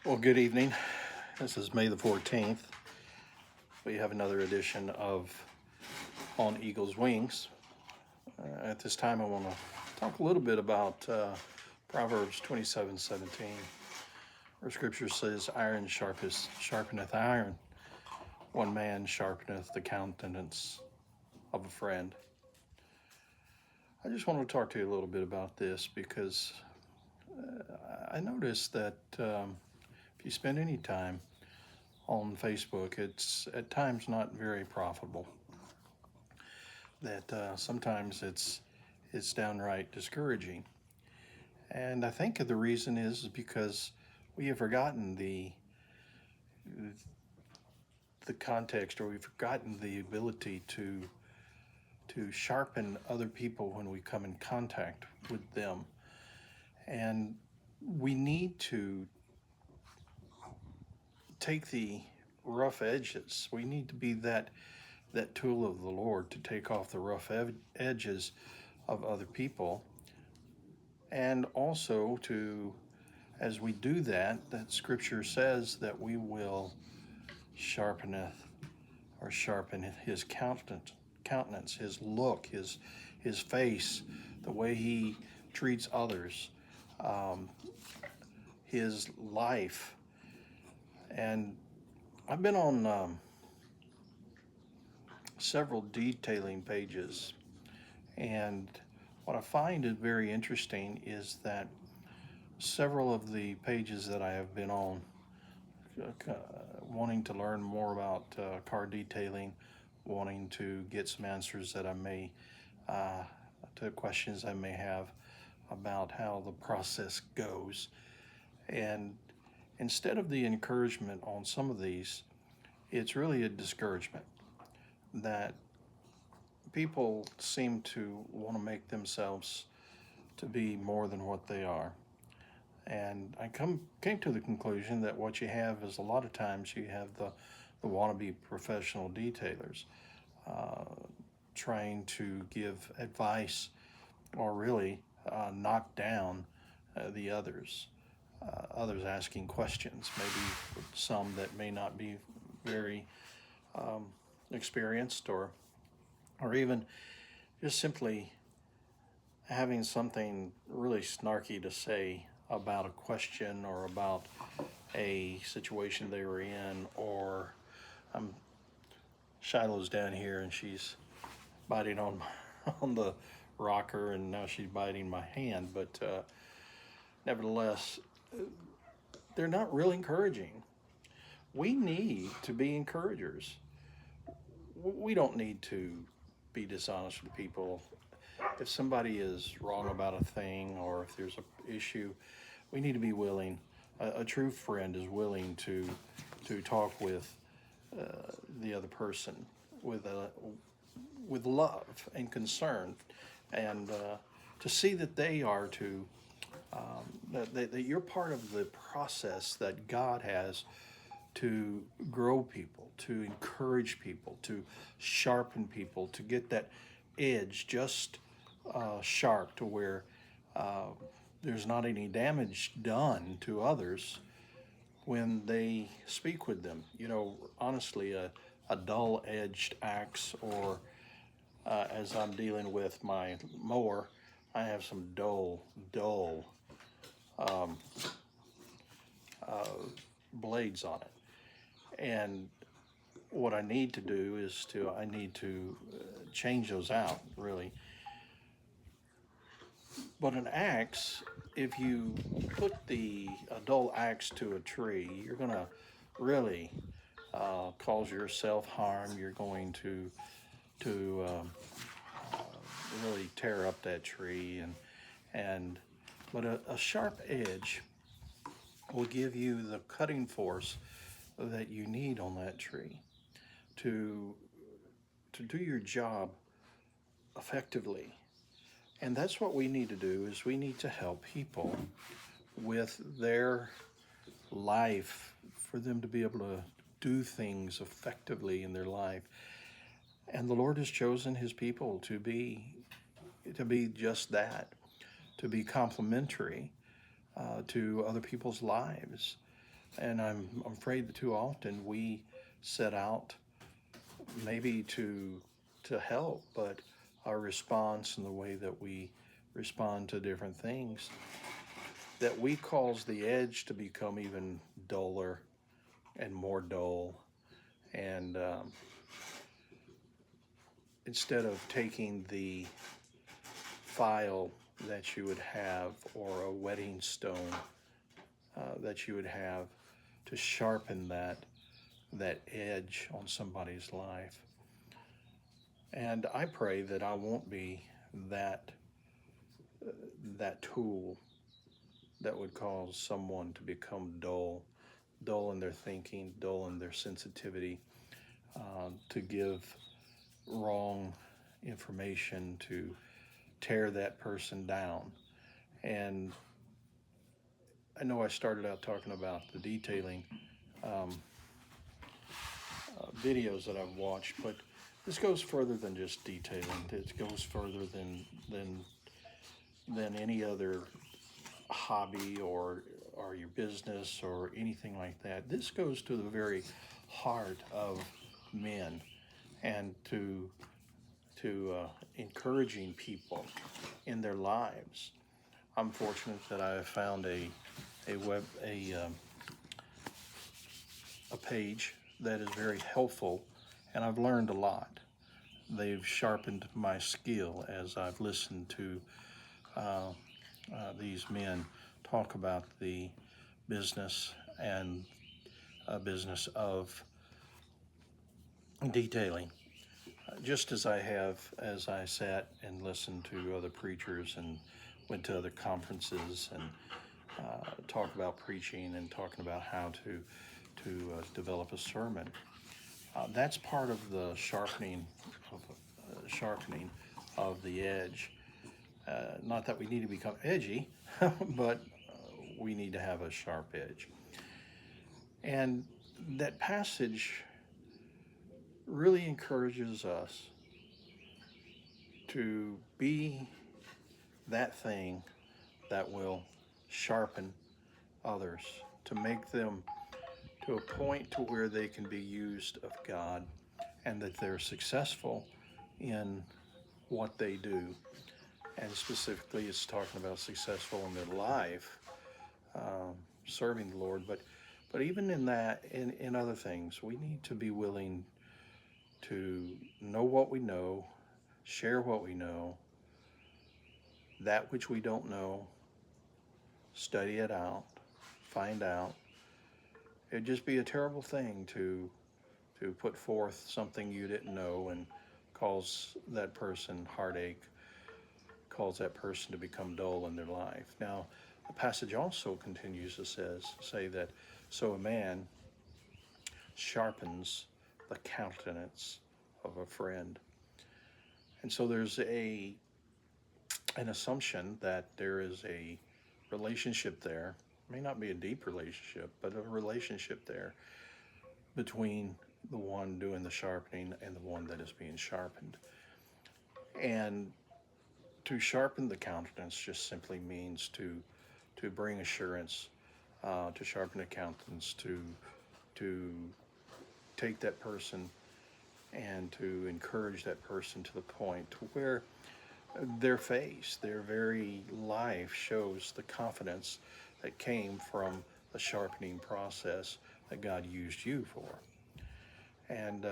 Well, good evening. This is May the 14th. We have another edition of On Eagle's Wings. At this time, I want to talk a little bit about Proverbs 27:17, where Scripture says, "Iron sharpeneth iron. One man sharpeneth the countenance of a friend." I just want to talk to you a little bit about this because I noticed that if you spend any time on Facebook, it's at times not very profitable. That sometimes it's downright discouraging, and I think the reason is because we have forgotten the context, or we've forgotten the ability to sharpen other people when we come in contact with them, and we need to take the rough edges. We need to be that tool of the Lord to take off the rough edges of other people, and also to, as we do that, that Scripture says that we will sharpeneth or sharpen his countenance, his look, his face, the way he treats others, um, his life. And I've been on several detailing pages, and what I find is very interesting is that several of the pages that I have been on, uh, wanting to learn more about car detailing, wanting to get some answers that I may, uh, to questions I may have about how the process goes. And instead of the encouragement on some of these, it's really a discouragement that people seem to want to make themselves to be more than what they are. And I came to the conclusion that what you have is a lot of times you have the wannabe professional detailers uh, trying to give advice or really knock down the others. Others asking questions, maybe some that may not be very um, experienced, or even just simply having something really snarky to say about a question or about a situation they were in, or um, Shiloh's down here and she's biting on on the rocker, and now she's biting my hand. But nevertheless, they're not real encouraging. We need to be encouragers. We don't need to be dishonest with people. If somebody is wrong about a thing, or if there's an issue, we need to be willing. A true friend is willing to talk with the other person with love and concern, and to see that they are to that you're part of the process that God has to grow people, to encourage people, to sharpen people, to get that edge just sharp to where uh, there's not any damage done to others when they speak with them. You know, honestly, a dull edged axe, or as I'm dealing with my mower, I have some dull um, uh, blades on it. And what I need to do is I need to change those out, really. But an axe, if you put a dull axe to a tree, you're going to really cause yourself harm. You're going to really tear up that tree, and but a sharp edge will give you the cutting force that you need on that tree to to do your job effectively. And that's what we need to do, is we need to help people with their life, for them to be able to do things effectively in their life. And the Lord has chosen his people to be just that, to be complementary to other people's lives. And I'm afraid that too often we set out maybe to help, but our response and the way that we respond to different things, that we cause the edge to become even duller and more dull. And instead of taking the file that you would have or a whetting stone that you would have to sharpen that edge on somebody's life. And I pray that I won't be that that tool that would cause someone to become dull in their thinking, dull in their sensitivity, to give wrong information, to tear that person down. And I know I started out talking about the detailing um, videos that I've watched, but this goes further than just detailing. It goes further than any other hobby or your business or anything like that. This goes to the very heart of men and to encouraging people in their lives. I'm fortunate that I have found a page that is very helpful, and I've learned a lot. They've sharpened my skill as I've listened to uh, these men talk about the business and business of detailing. Just as I have, as I sat and listened to other preachers and went to other conferences and talk about preaching and talking about how to develop a sermon. That's part of the sharpening of the edge. Not that we need to become edgy, but we need to have a sharp edge. And that passage really encourages us to be that thing that will sharpen others, to make them to a point to where they can be used of God and that they're successful in what they do. And specifically, it's talking about successful in their life, serving the Lord. But even in that, in other things, we need to be willing to know what we know, share what we know, that which we don't know, study it out, find out. It'd just be a terrible thing to put forth something you didn't know and cause that person heartache, cause that person to become dull in their life. Now, the passage also continues to say that so a man sharpens the countenance of a friend. And so there's an assumption that there is a relationship there. It may not be a deep relationship, but a relationship there between the one doing the sharpening and the one that is being sharpened. And to sharpen the countenance just simply means to bring assurance, to sharpen the countenance, to take that person and to encourage that person to the point to where their face, their very life shows the confidence that came from the sharpening process that God used you for. And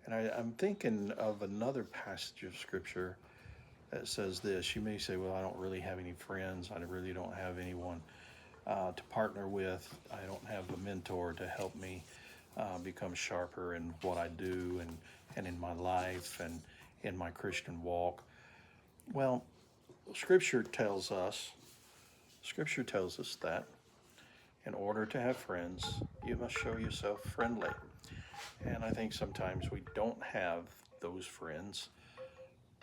I'm thinking of another passage of scripture that says this. You may say, well, I don't really have any friends. I really don't have anyone to partner with. I don't have a mentor to help me become sharper in what I do and in my life and in my Christian walk. Well, Scripture tells us, Scripture tells us that in order to have friends, you must show yourself friendly. And I think sometimes we don't have those friends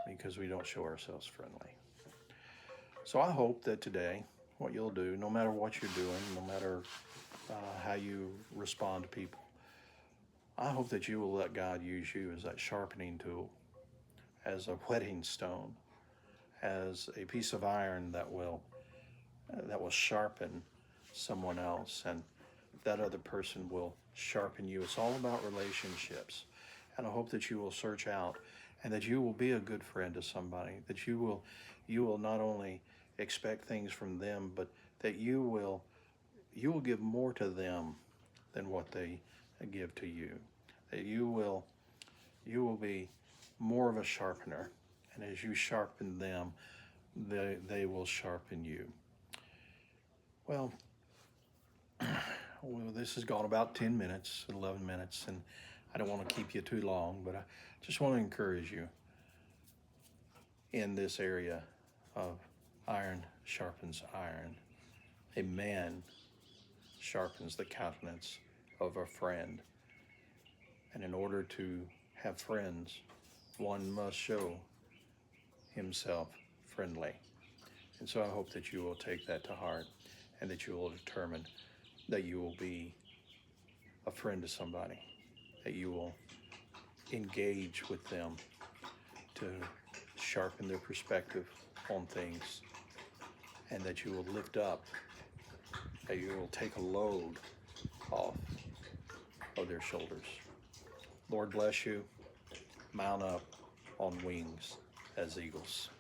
because we don't show ourselves friendly. So I hope that today, what you'll do, no matter what you're doing, no matter how you respond to people, I hope that you will let God use you as that sharpening tool, as a whetting stone, as a piece of iron that will sharpen someone else. that other person will sharpen you. It's all about relationships. And I hope that you will search out and that you will be a good friend to somebody, that you will not only expect things from them, but that you will give more to them than what they give to you. That you will be more of a sharpener. And as you sharpen them, they will sharpen you. Well, this has gone about 10 minutes, 11 minutes, and I don't want to keep you too long, but I just want to encourage you in this area of iron sharpens iron. A man sharpens the countenance of a friend. And in order to have friends, one must show himself friendly. And so I hope that you will take that to heart and that you will determine that you will be a friend to somebody, that you will engage with them to sharpen their perspective on things, and that you will lift up, that you will take a load off of their shoulders. Lord bless you. Mount up on wings as eagles.